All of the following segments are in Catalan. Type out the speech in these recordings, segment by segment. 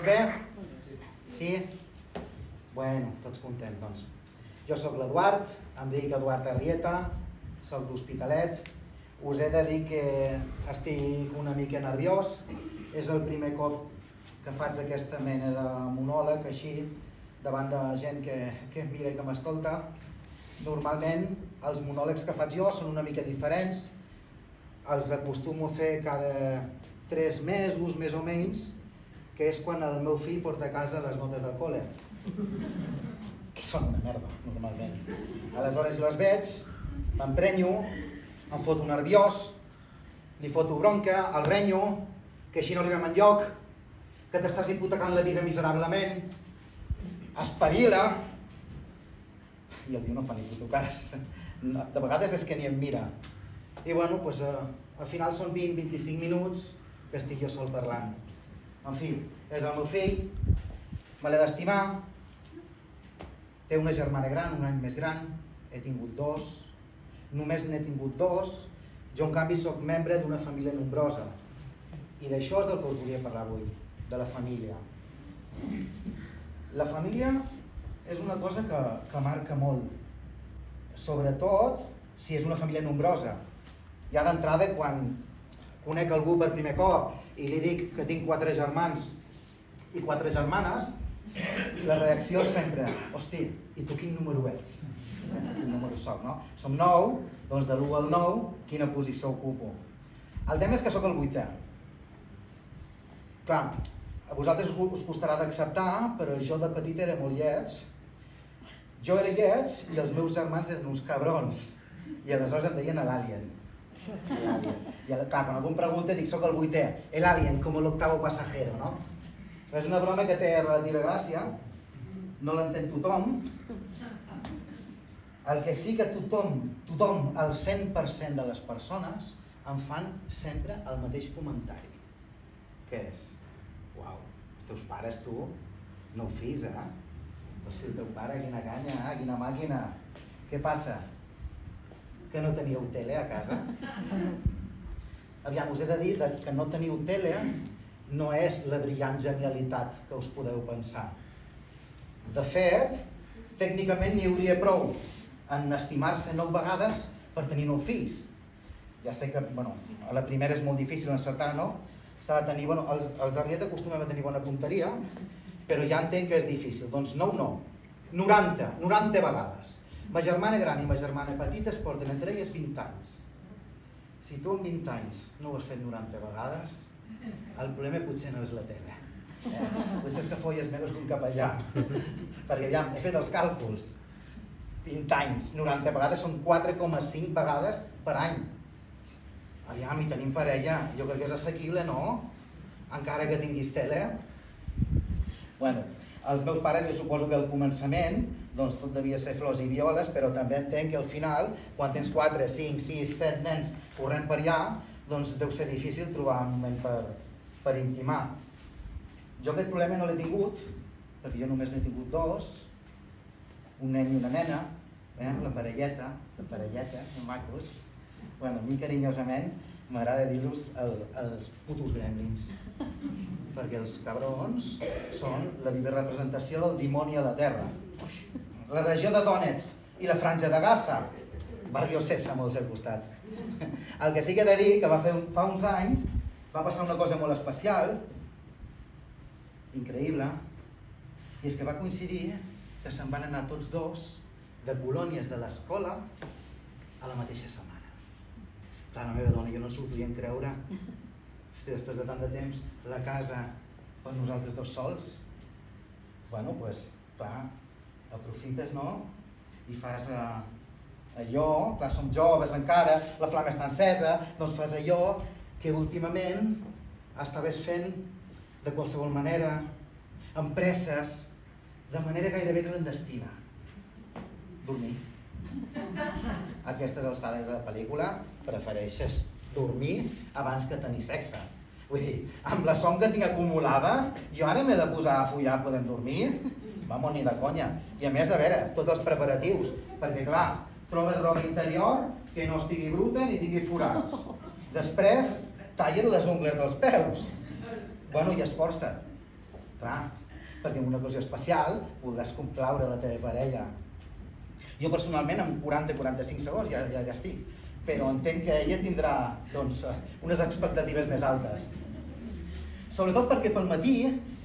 Tot bé? Sí? Bueno, tots contents, doncs. Jo sóc l'Eduard, em dic Eduard Arrieta, sóc d'Hospitalet. Us he de dir que estic una mica nerviós. És el primer cop que faig aquesta mena de monòleg, així, davant de gent que em mira i que m'escolta. Normalment, els monòlegs que faig jo són una mica diferents. Els acostumo a fer cada 3 mesos, més o menys, que és quan el meu fill porta a casa les notes del col·le. Que són una merda, normalment. Aleshores jo les veig, m'emprenyo, em foto nerviós, li foto bronca, el renyo, que així no arribem enlloc, que t'estàs hipotecant la vida miserablement, espavila, i el tio no fa ni puto cas. De vegades és que ni em mira. I bueno, doncs, al final són 20-25 minuts que estic jo sol parlant. En fi, és el meu fill, me l'he d'estimar, té una germana gran, un any més gran, he tingut 2, només n'he tingut 2, jo en canvi sóc membre d'una família nombrosa. I d'això és del que us volia parlar avui, de la família. La família és una cosa que marca molt, sobretot si és una família nombrosa. Ja d'entrada, quan conec algú per primer cop i li dic que tinc 4 germans i 4 germanes, la reacció és sempre: hosti, i tu quin número ets? Quin número soc, no? Som 9, doncs de l'1 al 9, quina posició ocupo? El tema és que sóc el 8è. Clar, a vosaltres us costarà d'acceptar, però jo de petit era molt lleig. Jo era lleig i els meus germans eren uns cabrons. I aleshores em deien l'alien. I clar, quan algú em pregunta dic soc el 8è, el alien, com l'octavo pasajero, no? És una broma que té relativa gràcia, no l'entén tothom. El que sí que tothom, el 100% de les persones, em fan sempre el mateix comentari. Què és? Uau, els teus pares, tu, no ho fis, eh? Però si el teu pare, quina canya, quina màquina. Què passa? Que no teníeu tele a casa? Aviam, us he de dir que no teniu tele no és la brillant genialitat que us podeu pensar. De fet, tècnicament n'hi hauria prou en estimar-se 9 vegades per tenir 9 fills. Ja sé que, bueno, a la primera és molt difícil encertar, no? S'ha de tenir, bueno, els Arrieta acostumem a tenir bona punteria, però ja entenc que és difícil. Doncs 9 no, 90 vegades. Ma germana gran i ma germana petita es porten entre elles 20 anys. Si tu en 20 anys no ho has fet 90 vegades, el problema potser no és la teva. Potser és que folles menys que un capellà. Perquè aviam, he fet els càlculs. 20 anys, 90 vegades són 4,5 vegades per any. Aviam, i tenim parella, jo crec que és assequible, no? Encara que tinguis tele. Bueno, els meus pares, jo suposo que al començament doncs tot devia ser flors i violes, però també entenc que al final, quan tens 4, 5, 6, 7 nens corrent per allà, doncs deu ser difícil trobar un moment per intimar. Jo aquest problema no l'he tingut, perquè jo només n'he tingut 2, un nen i una nena, la parelleta, molt macos. Bueno, a mi carinyosament m'agrada dir-los els putos gremlins, perquè els cabrons són la viva representació del dimoni a la terra. La regió de Donetsk i la franja de Gaza, Barrio Sésamo al seu costat. El que sí que he de dir que fa uns anys va passar una cosa molt especial, increïble, i és que va coincidir que se'n van anar tots 2 de colònies de l'escola a la mateixa setmana. Clar, la meva dona i jo no ens ho podíem creure. Hosti, després de tant de temps, la casa per nosaltres 2 sols. Bueno, doncs, clar, aprofites, no? I fas allò, clar, som joves encara, la flama està encesa, doncs fas allò que últimament estaves fent de qualsevol manera, amb presses, de manera gairebé clandestina. Dormir. A aquestes alçades de la pel·lícula prefereixes dormir abans que tenir sexe. Vull dir, amb la son que tinc acumulada, jo ara m'he de posar a follar podent dormir? Vamos, ni de conya. I a més, a veure, tots els preparatius, perquè clar, trobes roba interior que no estigui bruta ni tingui forats. Després, talla't les ungles dels peus. Bueno, i esforça't. Clar, perquè en una ocasió especial podràs complaure la teva parella. Jo personalment amb 40-45 segons ja estic, però entenc que ella tindrà unes expectatives més altes. Sobretot perquè pel matí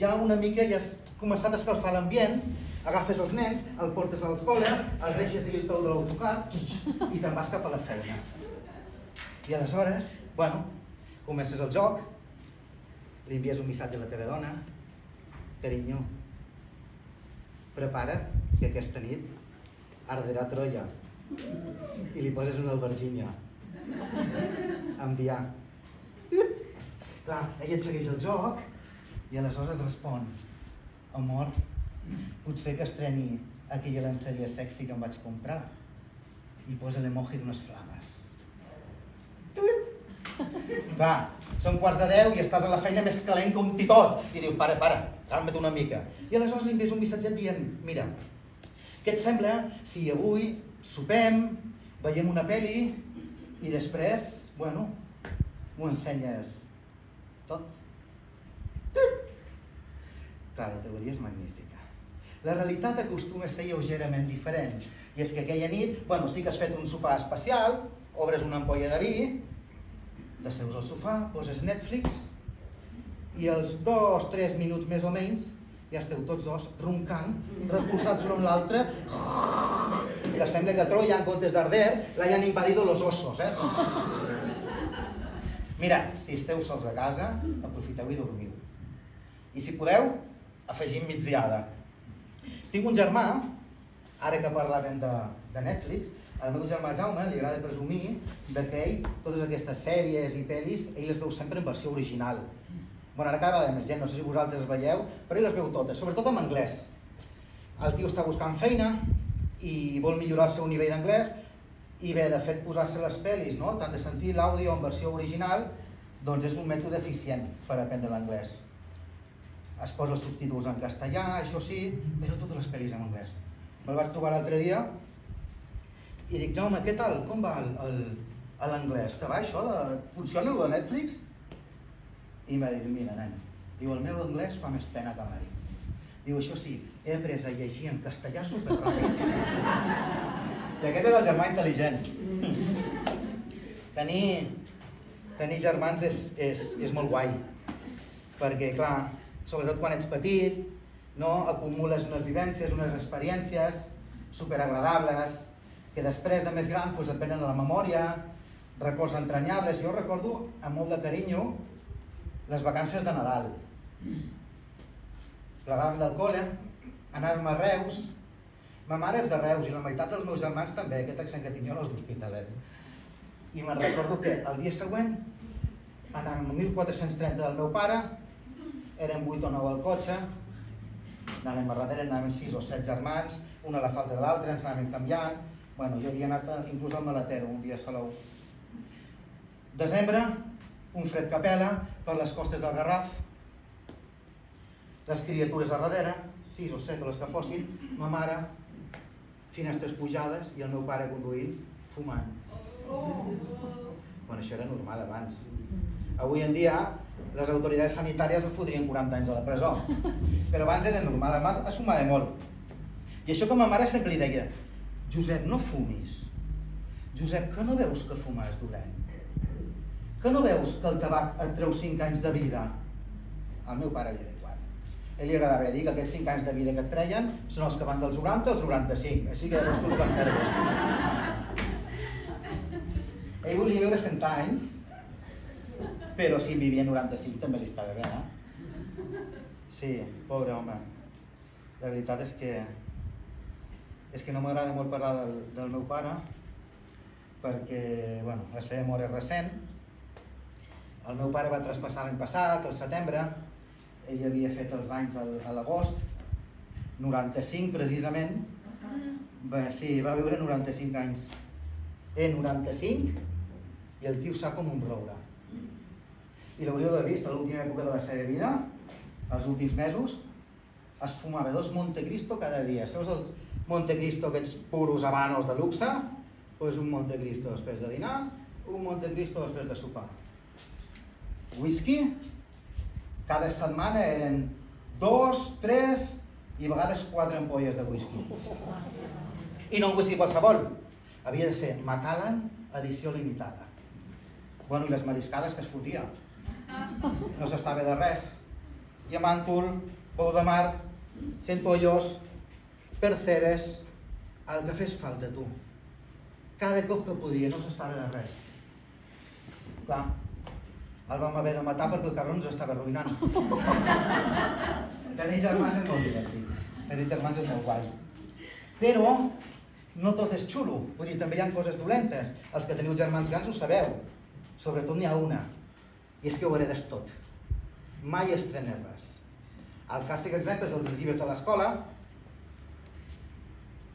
ja una mica ja has començat a escalfar l'ambient, agafes els nens, el portes a l'escola, els deixes allà al peu de l'autocar i te'n vas cap a la feina. I aleshores, comences el joc, li envies un missatge a la teva dona: carinyo, prepara't que aquesta nit arderà Troia, i li poses una albergínia. Enviar. Clar, ella et segueix el joc i aleshores et respon: amor, potser que estreni aquella lenceria sexy que em vaig comprar i posa l'emoji d'unes flames. Clar, són 9:15 i estàs a la feina més calent que un titot i dius: para, calma't una mica. I aleshores li envies un missatget dient: mira, què et sembla si avui sopem, veiem una pel·li i després, m'ho ensenyes tot? Clar, la teoria és magnífica. La realitat acostuma a ser lleugerament diferent. I és que aquella nit, sí que has fet un sopar especial, obres una ampolla de vi, t'asseus al sofà, poses Netflix i als 2-3 minuts més o menys ja esteu tots dos roncant, recolzats l'un l'altre, que sembla que Troia, en comptes d'arder, l'hayan invadido los osos, Mira, si esteu sols a casa, aprofiteu i dormiu. I si podeu, afegim migdiada. Tinc un germà, ara que parlàvem de Netflix, al meu germà Jaume li agrada presumir que ell, totes aquestes sèries i pel·lis, ell les veu sempre en versió original. Ara cada vegada més gent, no sé si vosaltres veieu, però ell les veu totes, sobretot en anglès. El tio està buscant feina i vol millorar el seu nivell d'anglès i bé, de fet, posar-se les pel·lis, tant de sentir l'àudio en versió original, doncs és un mètode eficient per aprendre l'anglès. Es posa els subtítols en castellà, això sí, però totes les pel·lis en anglès. Me'l vaig trobar l'altre dia i dic: Jaume, què tal? Com va l'anglès? Te va això? Funciona el de Netflix? I em va dir: mira, nen, el meu anglès fa més pena que mai. Diu: això sí, he après a llegir en castellà superràpid. I aquest és el germà intel·ligent. Tenir germans és molt guai, perquè, clar, sobretot quan ets petit, acumules unes vivències, unes experiències superagradables, que després de més gran et venen a la memòria, records entranyables. Jo recordo amb molt de carinyo les vacances de Nadal. Plegàvem del col·le, anàvem a Reus. Ma mare és de Reus i la meitat dels meus germans també, aquest accent que tinc jo no és d'Hospitalet. I me'n recordo que el dia següent anàvem a 1430 del meu pare, érem 8 o 9 al cotxe, anàvem a darrere, anàvem 6 o 7 germans, una a la falta de l'altre, ens anàvem canviant. Jo havia anat inclús al maletero un dia a Salou. Desembre, un fred que pela per les costes del Garraf, les criatures a darrere, 6 o 7 o les que fossin, ma mare, finestres pujades i el meu pare conduint, fumant. Això era normal abans. Avui en dia les autoritats sanitàries el fotrien 40 anys a la presó, però abans era normal, abans es fumava molt. I això que ma mare sempre li deia: Josep, no fumis. Josep, que no veus que fumar és dolent? Que no veus que el tabac et treu 5 anys de vida? Al meu pare li era igual. A ell li agradava dir que aquests 5 anys de vida que et treien són els que van dels 90 als 95, així que llavors tu el van perdre. Ell volia viure 100 anys, però si en vivia 95 també li estava bé, Sí, pobre home. La veritat és que no m'agrada molt parlar del meu pare, perquè la seva mort és recent. El meu pare va traspassar l'any passat, al setembre. Ell havia fet els anys a l'agost, 95 precisament. Sí, va viure 95 anys. 95, i el tio sa com un roure. I l'hauríeu d'haver vist a l'última època de la seva vida, els últims mesos, es fumava 2 Montecristo cada dia. Saps els Montecristo, aquests puros habanos de luxe? Doncs un Montecristo després de dinar, un Montecristo després de sopar. Whisky, cada setmana eren 2, 3 i a vegades 4 ampolles de whisky. I no un whisky qualsevol, havia de ser Macallan edició limitada. Bueno, i les mariscades que es fotia. No s'estava de res. Diamàntol, pou de mar, centollos, percebes, el que fes falta, tu. Cada cop que podia, no s'estava de res. Clar, el vam haver de matar perquè el cabron ens estava arruïnant. Tenir germans és molt divertit. Tenir germans és molt guai. Però no tot és xulo. Vull dir, també hi ha coses dolentes. Els que teniu germans grans ho sabeu. Sobretot n'hi ha una. I és que ho heredes tot. Mai estrenes res. El clàssic exemple és el dels llibres de l'escola.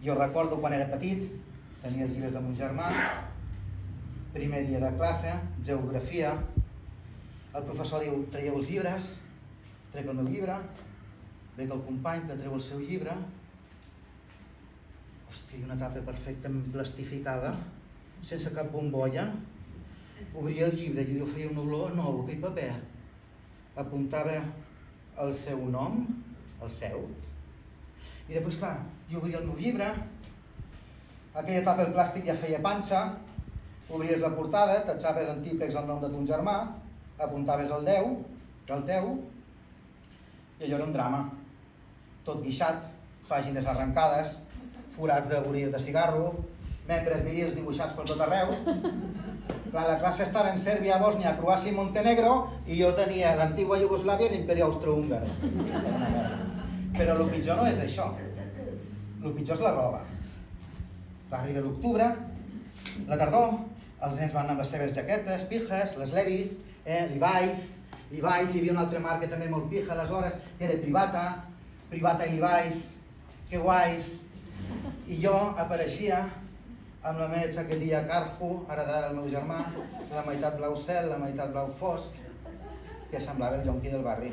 Jo recordo quan era petit, tenia els llibres de mon germà, primer dia de classe, geografia, el professor diu, traieu els llibres, trec el meu llibre, veig el company que treu el seu llibre, hosti, una tapa perfecta plastificada, sense cap bombolla, obria el llibre i jo feia una olor nou, que paper, apuntava el seu nom, el seu, i després, clar, jo obria el meu llibre, aquella tapa del plàstic ja feia panxa, obries la portada, tatxaves en típex el nom de ton germà, apuntaves el 10, el teu, i allò era un drama. Tot guixat, pàgines arrencades, forats de bories de cigarro, membres virils dibuixats per tot arreu. Clar, la classe estava en Sèrbia, Bòsnia, Croàcia i Montenegro, i jo tenia l'antigua Iugoslàvia i l'imperi austrohúngar. Però el pitjor no és això. El pitjor és la roba. Arriba l'octubre, la tardor, els nens van amb les seves jaquetes, pijes, les Levis, Levi's, hi havia una altra marca també molt pija aleshores, que era Privata i Levi's, que guais. I jo apareixia amb la meva jaquetilla Carfu, heredada del meu germà, la meitat blau cel, la meitat blau fosc, que semblava el yonqui del barri.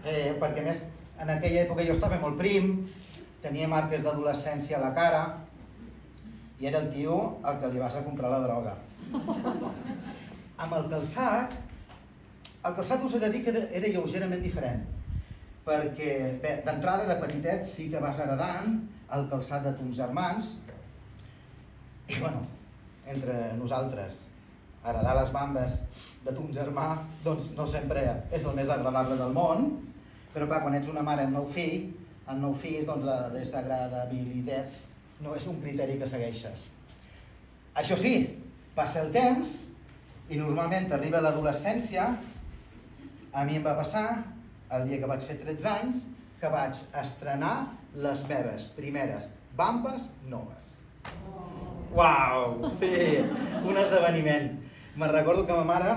Perquè a més, en aquella època jo estava molt prim, tenia marques d'adolescència a la cara, i era el tio al que li vas a comprar la droga. Amb el calçat us he de dir que era lleugerament diferent, perquè bé, d'entrada de petitet sí que vas heredant el calçat de tons germans, i bueno, entre nosaltres, heredar les bambes de ton germà, doncs no sempre és el més agradable del món, però clar, quan ets una mare amb 9 fills, doncs la desagradabilitat no és un criteri que segueixes. Això sí, passa el temps i normalment arriba l'adolescència. A mi em va passar el dia que vaig fer 13 anys que vaig estrenar les meves primeres bambes noves. Uau, sí, un esdeveniment. Me'n recordo que ma mare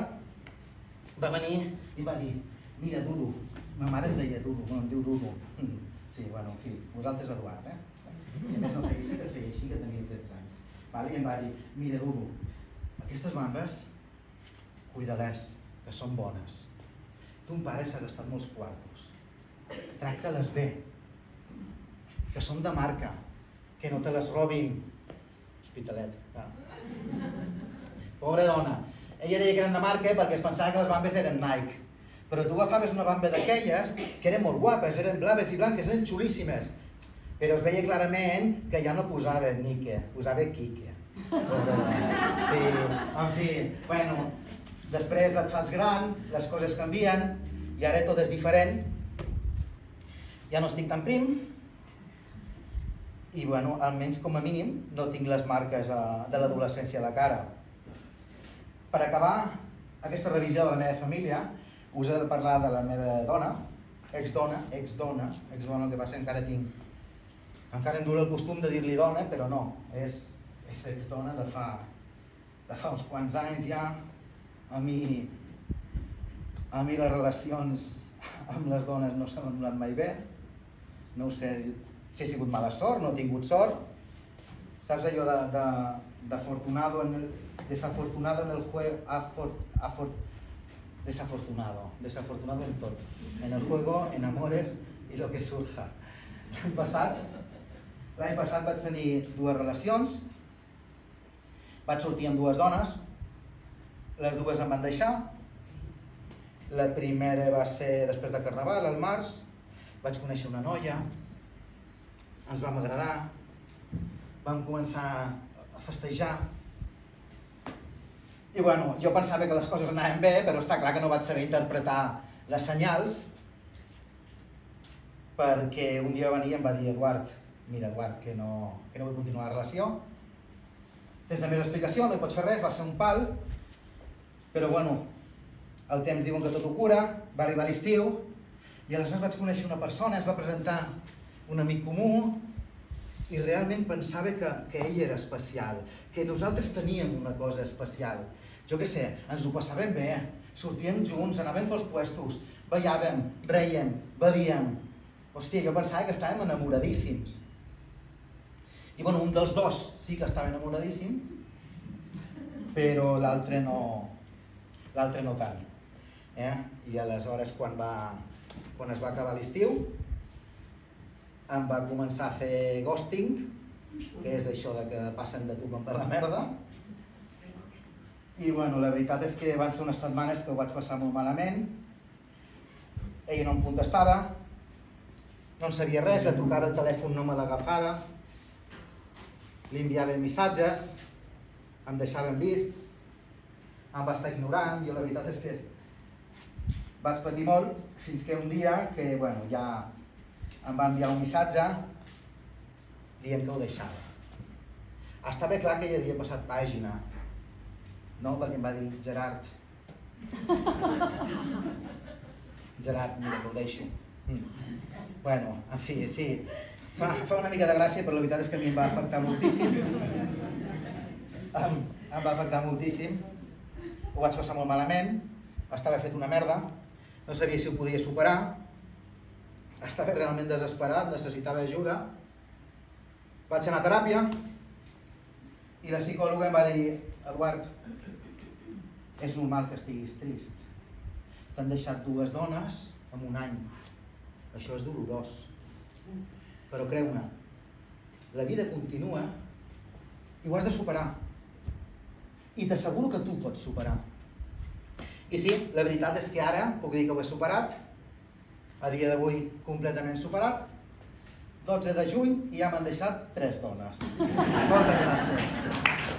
va venir i va dir, mira, Dudu, ma mare em deia Dudu, em diu Dudu. Sí, bueno, en fi, vosaltres Eduard, I a més no feia així, que tenia 13 anys. I em va dir, mira Dudu, aquestes bambes, cuida-les, que són bones. Ton pare s'ha gastat molts quartos. Tracta-les bé, que són de marca, que no te les robin. Hospitalet, clar. Pobra dona. Ella deia que eren de marca perquè es pensava que les bambes eren Nike. Però tu agafaves una bamba d'aquelles que eren molt guapes, eren blaves i blanques, eren xulíssimes. Però es veia clarament que ja no posava Nike, posava Kike. Sí, en fi, bueno, després et fas gran, les coses canvien, i ara tot és diferent. Ja no estic tan prim, i bueno, almenys com a mínim no tinc les marques de l'adolescència a la cara. Per acabar aquesta revisió de la meva família, us he de parlar de la meva dona, exdona, el que passa encara tinc. Encara em dura el costum de dir-li dona, però no, és exdona de fa uns quants anys ja. A mi les relacions amb les dones no s'han donat mai bé. No ho sé si he sigut mala sort, no he tingut sort. Saps allò desafortunado en el juego, desafortunado en tot. En el juego, en amores y lo que surja. L'any passat vaig tenir 2 relacions, vaig sortir amb 2 dones, les 2 em van deixar, La primera va ser després de Carnaval, al març. Vaig conèixer una noia, ens vam agradar, vam començar a festejar. I bueno, jo pensava que les coses anaven bé, però està clar que no vaig saber interpretar les senyals, perquè un dia va venir i em va dir: Eduard, mira Eduard, que no vull continuar la relació. Sense més explicació, no hi pots fer res, va ser un pal, però bueno, el temps diuen que tot ho cura, va arribar l'estiu, i aleshores vaig conèixer una persona, ens va presentar un amic comú, i realment pensava que ell era especial, que nosaltres teníem una cosa especial. Jo què sé, ens ho passàvem bé, sortíem junts, anàvem pels puestos, ballàvem, rèiem, bevíem. Hòstia, jo pensava que estàvem enamoradíssims. I bueno, un dels dos sí que estava enamoradíssim, però l'altre no tant. I aleshores quan es va acabar l'estiu em va començar a fer ghosting, que és això de que passen de tu com de la merda. I bueno, la veritat és que van ser unes setmanes que ho vaig passar molt malament. Ella no em contestava, no en sabia res, trucava el telèfon, no me l'agafava, li enviava missatges, em deixava en vist, em va estar ignorant. Jo la veritat és que vaig patir molt, fins que un dia que bueno, ja em va enviar un missatge dient que ho deixava. Estava clar que hi havia passat pàgina, no? Perquè em va dir: Gerard, mira, que ho deixo. Bueno, en fi, sí, fa una mica de gràcia, però la veritat és que a mi em va afectar moltíssim. Em va afectar moltíssim, ho vaig passar molt malament, estava fet una merda, no sabia si ho podia superar, estava realment desesperat, necessitava ajuda. Vaig anar a teràpia i la psicòloga em va dir: Eduard, és normal que estiguis trist. T'han deixat 2 dones en un any. Això és dolorós. Però creu-me, la vida continua i ho has de superar. I t'asseguro que tu pots superar. I sí, la veritat és que ara puc dir que ho he superat. A dia d'avui completament superat. 12 de juny i ja m'han deixat 3 dones. Moltes gràcies.